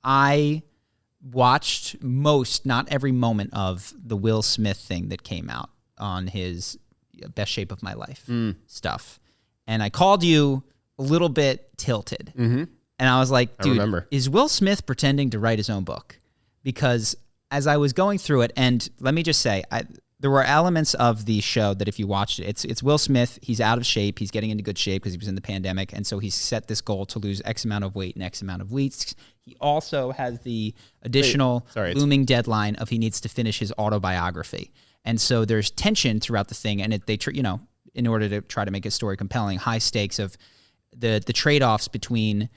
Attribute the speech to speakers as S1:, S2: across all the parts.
S1: I watched not every moment of the Will Smith thing that came out on his Best Shape of My Life stuff. And I called you a little bit tilted. Mm-hmm. And I was like, dude, is Will Smith pretending to write his own book? Because as I was going through it, and let me just say, there were elements of the show that if you watched it, it's Will Smith. He's out of shape. He's getting into good shape because he was in the pandemic. And so he's set this goal to lose X amount of weight in X amount of weeks. He also has the additional looming deadline of he needs to finish his autobiography. And so there's tension throughout the thing. And in order to try to make his story compelling, high stakes of the trade-offs between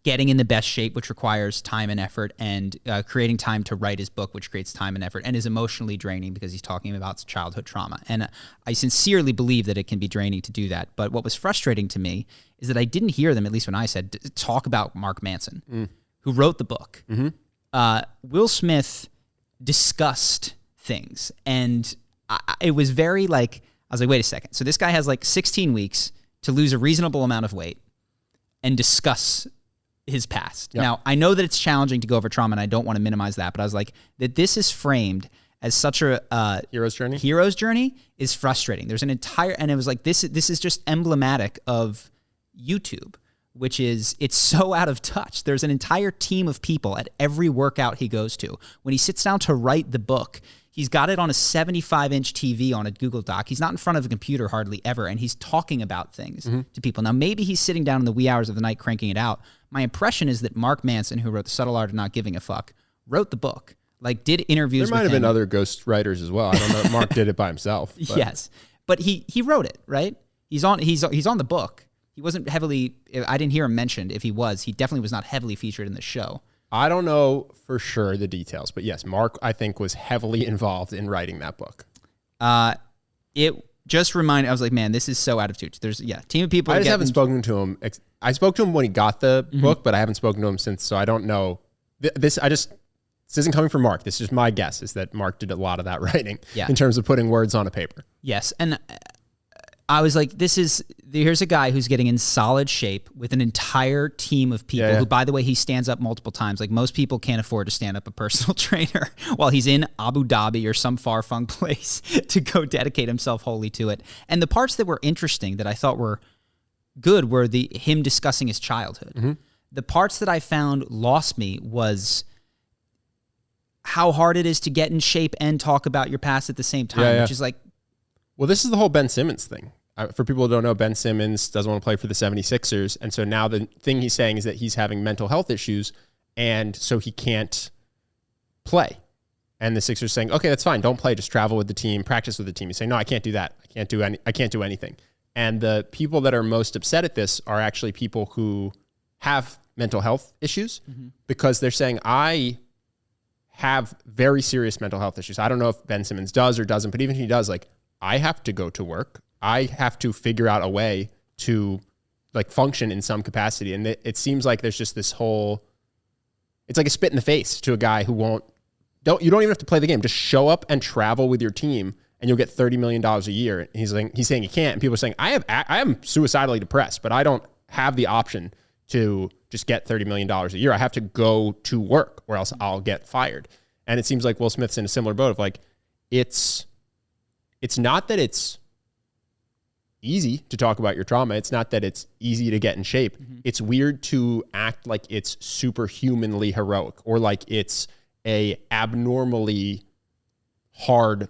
S1: getting in the best shape, which requires time and effort, and creating time to write his book, which creates time and effort, and is emotionally draining because he's talking about childhood trauma. And I sincerely believe that it can be draining to do that. But what was frustrating to me is that I didn't hear them, at least when I said, talk about Mark Manson, who wrote the book. Mm-hmm. Will Smith discussed things, and it was very I was like, wait a second. So this guy has 16 weeks to lose a reasonable amount of weight and discuss his past. Yep. Now, I know that it's challenging to go over trauma, and I don't want to minimize that, but I was like, that this is framed as such a hero's journey is frustrating. There's an entire, and it was like, this is just emblematic of YouTube, which is, it's so out of touch. There's an entire team of people at every workout he goes to. When he sits down to write the book, he's got it on a 75-inch TV on a Google Doc. He's not in front of a computer hardly ever, and he's talking about things to people. Now, maybe he's sitting down in the wee hours of the night cranking it out. My impression is that Mark Manson, who wrote The Subtle Art of Not Giving a Fuck, wrote the book, did interviews with him.
S2: There might have been other ghost writers as well. I don't know if Mark did it by himself.
S1: But. Yes, but he wrote it, right? He's on the book. He wasn't heavily, I didn't hear him mentioned. If he was, he definitely was not heavily featured in the show.
S2: I don't know for sure the details, but yes, Mark, I think, was heavily involved in writing that book.
S1: It just reminded, I was like, man, this is so out of touch. There's, team of people.
S2: I just haven't spoken to him. I spoke to him when he got the book, but I haven't spoken to him since, so I don't know. This isn't coming from Mark. This is my guess, is that Mark did a lot of that writing in terms of putting words on a paper.
S1: Yes, and I was like, here's a guy who's getting in solid shape with an entire team of people who, by the way, he stands up multiple times. Most people can't afford to stand up a personal trainer while he's in Abu Dhabi or some far-flung place to go dedicate himself wholly to it. And the parts that were interesting that I thought were good were him discussing his childhood. Mm-hmm. The parts that I found lost me was how hard it is to get in shape and talk about your past at the same time, which is
S2: well, this is the whole Ben Simmons thing. For people who don't know, Ben Simmons doesn't want to play for the 76ers. And so now the thing he's saying is that he's having mental health issues, and so he can't play. And the Sixers saying, okay, that's fine. Don't play. Just travel with the team, practice with the team. He's saying, no, I can't do that. I can't do anything. And the people that are most upset at this are actually people who have mental health issues because they're saying, I have very serious mental health issues. I don't know if Ben Simmons does or doesn't, but even if he does, I have to go to work. I have to figure out a way to function in some capacity. And it seems like there's just this whole, it's like a spit in the face to a guy who you don't even have to play the game. Just show up and travel with your team and you'll get $30 million a year. And he's saying he can't. And people are saying, I am suicidally depressed, but I don't have the option to just get $30 million a year. I have to go to work or else I'll get fired. And it seems like Will Smith's in a similar boat of it's not that it's easy to talk about your trauma. It's not that it's easy to get in shape. Mm-hmm. It's weird to act like it's superhumanly heroic or like it's a abnormally hard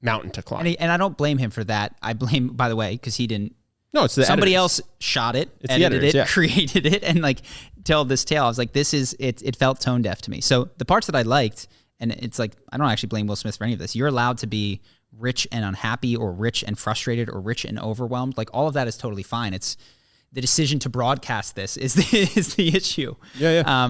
S2: mountain to climb.
S1: And I don't blame him for that. I blame, by the way, because he didn't.
S2: No, it's
S1: somebody
S2: editors.
S1: else shot it,
S2: it's
S1: edited
S2: editors,
S1: it, created it, and tell this tale. I was like, it felt tone deaf to me. So the parts that I liked, and it's I don't actually blame Will Smith for any of this. You're allowed to be rich and unhappy or rich and frustrated or rich and overwhelmed. All of that is totally fine. It's the decision to broadcast this is the issue.
S2: Yeah.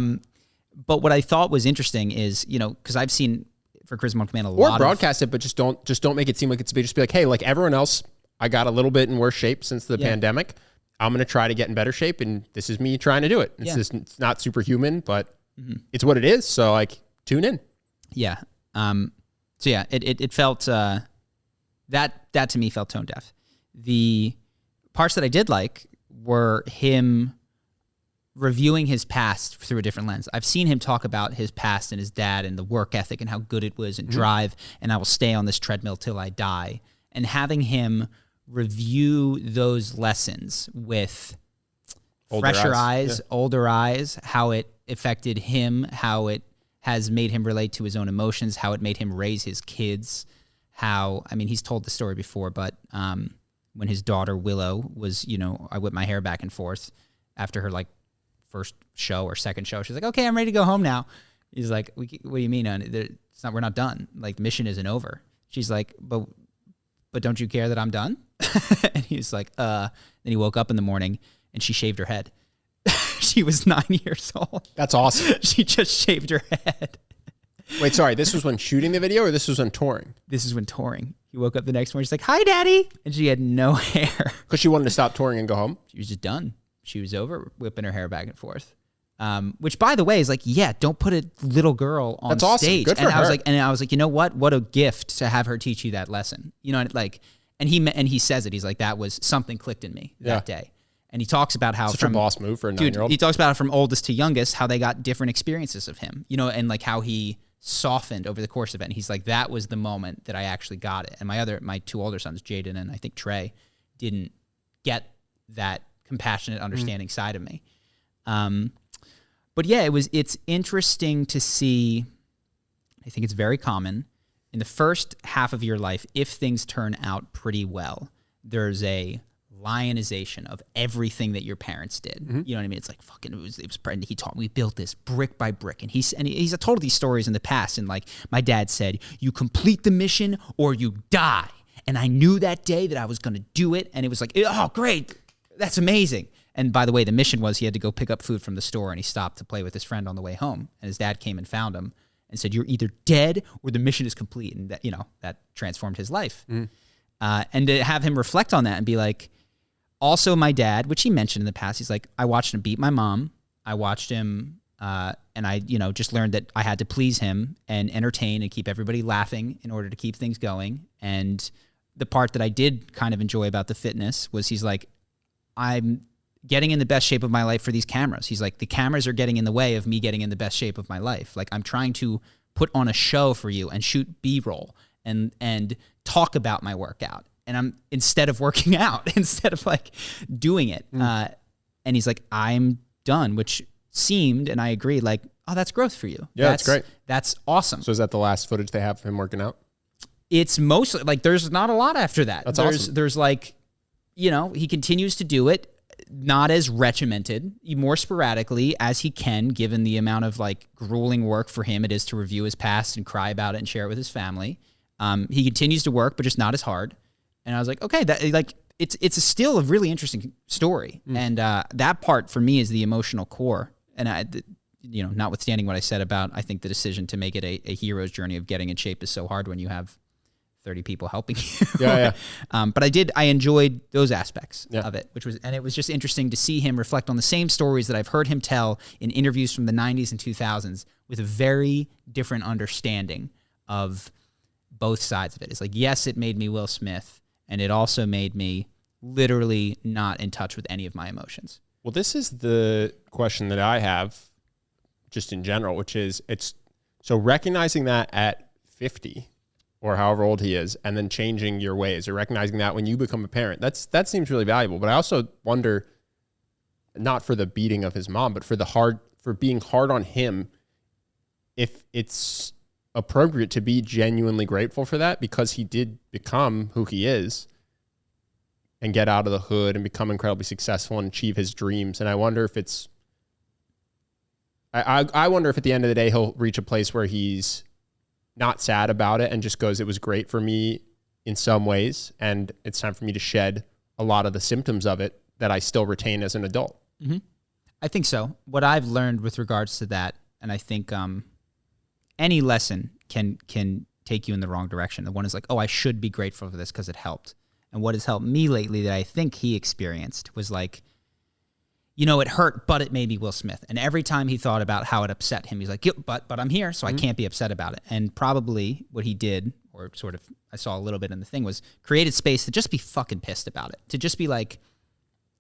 S1: But what I thought was interesting is, because I've seen for Charisma on Command a lot
S2: or broadcast it, but just don't make it seem like it's just be like, hey, like everyone else, I got a little bit in worse shape since the pandemic. I'm going to try to get in better shape, and this is me trying to do it. It's not superhuman, but it's what it is. So tune in.
S1: Yeah. It felt that to me felt tone deaf. The parts that I did like were him reviewing his past through a different lens. I've seen him talk about his past and his dad and the work ethic and how good it was and drive, and I will stay on this treadmill till I die. And having him review those lessons with fresher eyes, older eyes, how it affected him, how it has made him relate to his own emotions, how it made him raise his kids, he's told the story before, but when his daughter Willow was, I whipped my hair back and forth after her like first show or second show. She's like, okay, I'm ready to go home now. He's like, what do you mean? We're not done. Like the mission isn't over. She's like, but don't you care that I'm done? And he's like, then he woke up in the morning and she shaved her head. She was 9 years old.
S2: That's awesome.
S1: She just shaved her head.
S2: Wait, sorry. This was when shooting the video or this was when touring?
S1: This is when touring. He woke up the next morning. She's like, hi, Daddy. And she had no hair.
S2: Because she wanted to stop touring and go home?
S1: She was just done. She was over whipping her hair back and forth. Which, by the way, is like, yeah, don't put a little girl on
S2: That's
S1: stage.
S2: Awesome. Good for her.
S1: I was like, you know what? What a gift to have her teach you that lesson. And he says it. He's like, that was something clicked in me that day. And he talks about how
S2: such a boss move for a 9-year-old.
S1: He talks about from oldest to youngest, how they got different experiences of him, and like how he softened over the course of it. And he's like, that was the moment that I actually got it. And my two older sons, Jaden and I think Trey, didn't get that compassionate, understanding side of me. But yeah, it's interesting to see. I think it's very common in the first half of your life, if things turn out pretty well, there's a lionization of everything that your parents did. You know what I mean? It's like fucking. It was. He taught me. We built this brick by brick, and he's told these stories in the past. And like my dad said, you complete the mission or you die. And I knew that day that I was going to do it, and it was like, oh great, that's amazing. And by the way, the mission was he had to go pick up food from the store, and he stopped to play with his friend on the way home. And his dad came and found him and said, "You're either dead or the mission is complete." And that transformed his life. And to have him reflect on that and be like. Also, my dad, which he mentioned in the past, he's like, I watched him beat my mom. I watched him, and I, just learned that I had to please him and entertain and keep everybody laughing in order to keep things going. And the part that I did kind of enjoy about the fitness was he's like, I'm getting in the best shape of my life for these cameras. He's like, the cameras are getting in the way of me getting in the best shape of my life. Like, I'm trying to put on a show for you and shoot B-roll and talk about my workout. And I'm instead of working out, instead of like doing it. And he's like, I'm done, which seemed, and I agreed, like, oh, that's growth for you.
S2: Yeah, that's great.
S1: That's awesome.
S2: So is that the last footage they have of him working out?
S1: It's mostly like, there's not a lot after that.
S2: That's awesome.
S1: There's like, he continues to do it, not as regimented, more sporadically as he can, given the amount of like grueling work for him it is to review his past and cry about it and share it with his family. He continues to work, but just not as hard. And I was like, okay, that like it's still a really interesting story, and that part for me is the emotional core. And notwithstanding what I said about, I think the decision to make it a hero's journey of getting in shape is so hard when you have 30 people helping you. Yeah. But I enjoyed those aspects of it, and it was just interesting to see him reflect on the same stories that I've heard him tell in interviews from the 90s and 2000s with a very different understanding of both sides of it. It's like, yes, it made me Will Smith. And it also made me literally not in touch with any of my emotions.
S2: Well, this is the question that I have just in general, which is so recognizing that at 50 or however old he is, and then changing your ways, or recognizing that when you become a parent, that seems really valuable. But I also wonder, not for the beating of his mom, but for being hard on him, if it's appropriate to be genuinely grateful for that, because he did become who he is and get out of the hood and become incredibly successful and achieve his dreams. And I wonder if I wonder if at the end of the day, he'll reach a place where he's not sad about it and just goes, it was great for me in some ways, and it's time for me to shed a lot of the symptoms of it that I still retain as an adult.
S1: Mm-hmm. I think so. What I've learned with regards to that, and I think, any lesson can take you in the wrong direction. The one is like, oh, I should be grateful for this because it helped. And what has helped me lately that I think he experienced was like, it hurt, but it made me Will Smith. And every time he thought about how it upset him, he's like, yep, but I'm here, so I can't be upset about it. And probably what he did, or sort of I saw a little bit in the thing, was created space to just be fucking pissed about it. To just be like,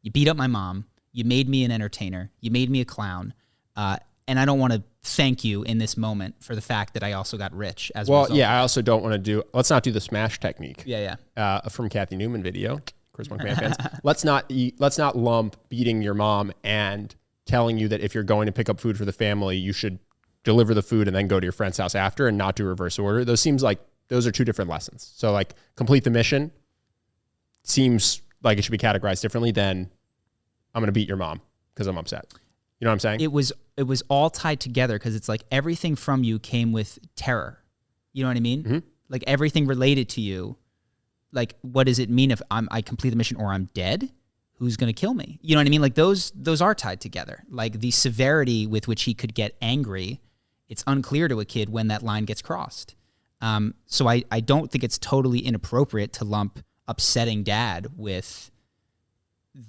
S1: you beat up my mom, You made me an entertainer. You made me a clown. And I don't want to thank you in this moment for the fact that I also got rich as well.
S2: Well, yeah, I also don't want to let's not do the smash technique.
S1: Yeah.
S2: From Kathy Newman video, Chris Monkman fans. Let's not lump beating your mom and telling you that if you're going to pick up food for the family, you should deliver the food and then go to your friend's house after and not do reverse order. Those are two different lessons. So like complete the mission seems like it should be categorized differently than I'm going to beat your mom because I'm upset. You know what I'm saying?
S1: It was all tied together because it's like everything from you came with terror. You know what I mean?
S2: Mm-hmm.
S1: Like everything related to you. Like, what does it mean if I complete the mission or I'm dead? Who's going to kill me? You know what I mean? Like those are tied together. Like the severity with which he could get angry, it's unclear to a kid when that line gets crossed. So I don't think it's totally inappropriate to lump upsetting dad with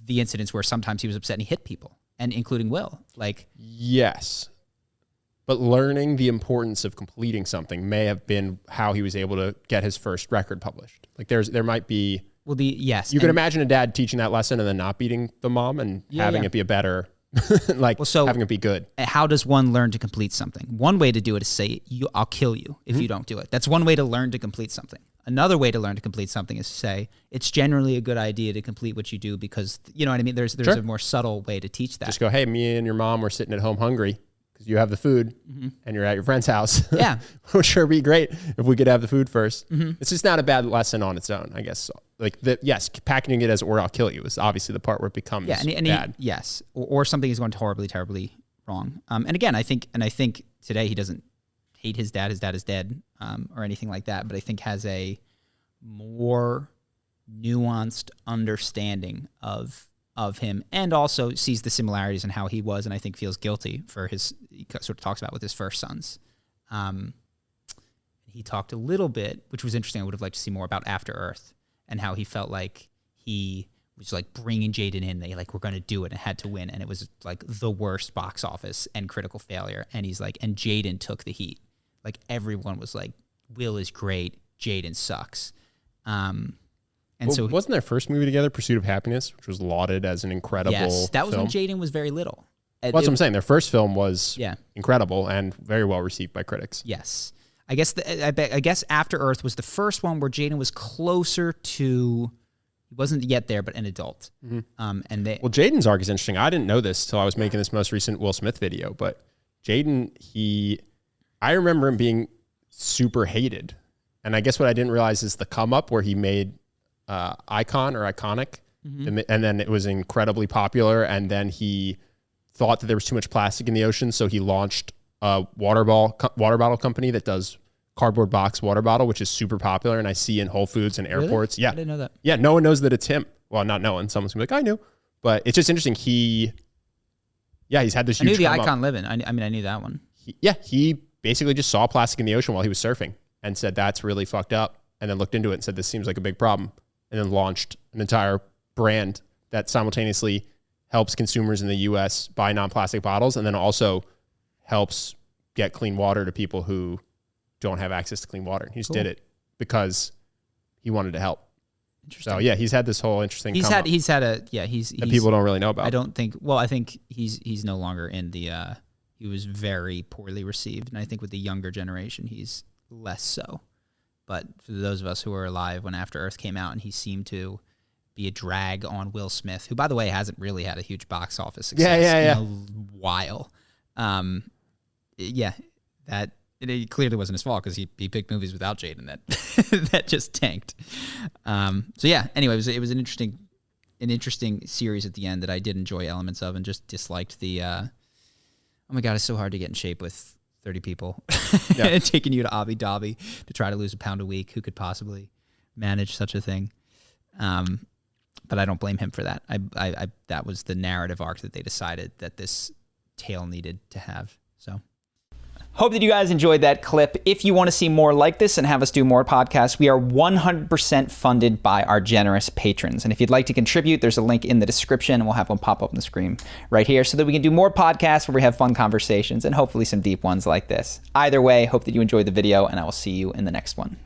S1: the incidents where sometimes he was upset and he hit people, and including Will. Like, yes,
S2: but learning the importance of completing something may have been how he was able to get his first record published. Like there might be.
S1: Well, you
S2: can imagine a dad teaching that lesson and then not beating the mom and having it be a better, having it be good.
S1: How does one learn to complete something? One way to do it is say, I'll kill you if you don't do it. That's one way to learn to complete something. Another way to learn to complete something is to say, it's generally a good idea to complete what you do because, you know what I mean? There's a more subtle way to teach that.
S2: Just go, hey, me and your mom were sitting at home hungry because you have the food and you're at your friend's house.
S1: Yeah.
S2: It would sure be great if we could have the food first. It's just not a bad lesson on its own, I guess. So, yes, packaging it as or I'll kill you is obviously the part where it becomes bad.
S1: Yes. Or something is going horribly, terribly wrong. And again, I think today he doesn't hate his dad is dead, or anything like that, but I think has a more nuanced understanding of him, and also sees the similarities in how he was, and I think feels guilty for he sort of talks about with his first sons. He talked a little bit, which was interesting. I would have liked to see more about After Earth and how he felt like he was like bringing Jaden in. They like, we're going to do it and had to win. And it was like the worst box office and critical failure. And he's like, and Jaden took the heat. Like everyone was like, Will is great. Jaden sucks. So
S2: wasn't their first movie together Pursuit of Happiness, which was lauded as an incredible
S1: Yes, that was
S2: film?
S1: when Jaden was very little.
S2: Well, that's what I'm saying. Their first film was incredible and very well received by critics.
S1: Yes. I guess After Earth was the first one where Jaden was closer to, he wasn't yet there, but an adult.
S2: Well, Jaden's arc is interesting. I didn't know this till I was making this most recent Will Smith video, but Jaden, I remember him being super hated. And I guess what I didn't realize is the come up where he made Icon or Iconic, and then it was incredibly popular, and then he thought that there was too much plastic in the ocean, so he launched a water bottle company that does cardboard box water bottle, which is super popular, and I see in Whole Foods and airports.
S1: Really?
S2: Yeah,
S1: I didn't know that.
S2: Yeah, no one knows that it's him. Well, not no one. Someone's gonna be like, I knew, but it's just interesting. He's had this huge.
S1: I knew the Icon Living. I knew that one.
S2: He basically just saw plastic in the ocean while he was surfing and said that's really fucked up, and then looked into it and said this seems like a big problem, and then launched an entire brand that simultaneously helps consumers in the U.S. buy non-plastic bottles, and then also helps get clean water to people who don't have access to clean water. He just did it because he wanted to help. Interesting. So he's had this whole interesting. He's had that people don't really know about.
S1: I think he's no longer in the. He was very poorly received, and I think with the younger generation, he's less so. But for those of us who were alive when After Earth came out, and he seemed to be a drag on Will Smith, who, by the way, hasn't really had a huge box office success in a while. It clearly wasn't his fault because he picked movies without Jaden that just tanked. Anyway, it was an interesting series at the end that I did enjoy elements of and just disliked the. Oh my God, it's so hard to get in shape with 30 people and taking you to Abu Dhabi to try to lose a pound a week. Who could possibly manage such a thing? But I don't blame him for that. I that was the narrative arc that they decided that this tale needed to have. So. Hope that you guys enjoyed that clip. If you want to see more like this and have us do more podcasts, we are 100% funded by our generous patrons. And if you'd like to contribute, there's a link in the description, and we'll have one pop up on the screen right here so that we can do more podcasts where we have fun conversations and hopefully some deep ones like this. Either way, hope that you enjoyed the video, and I will see you in the next one.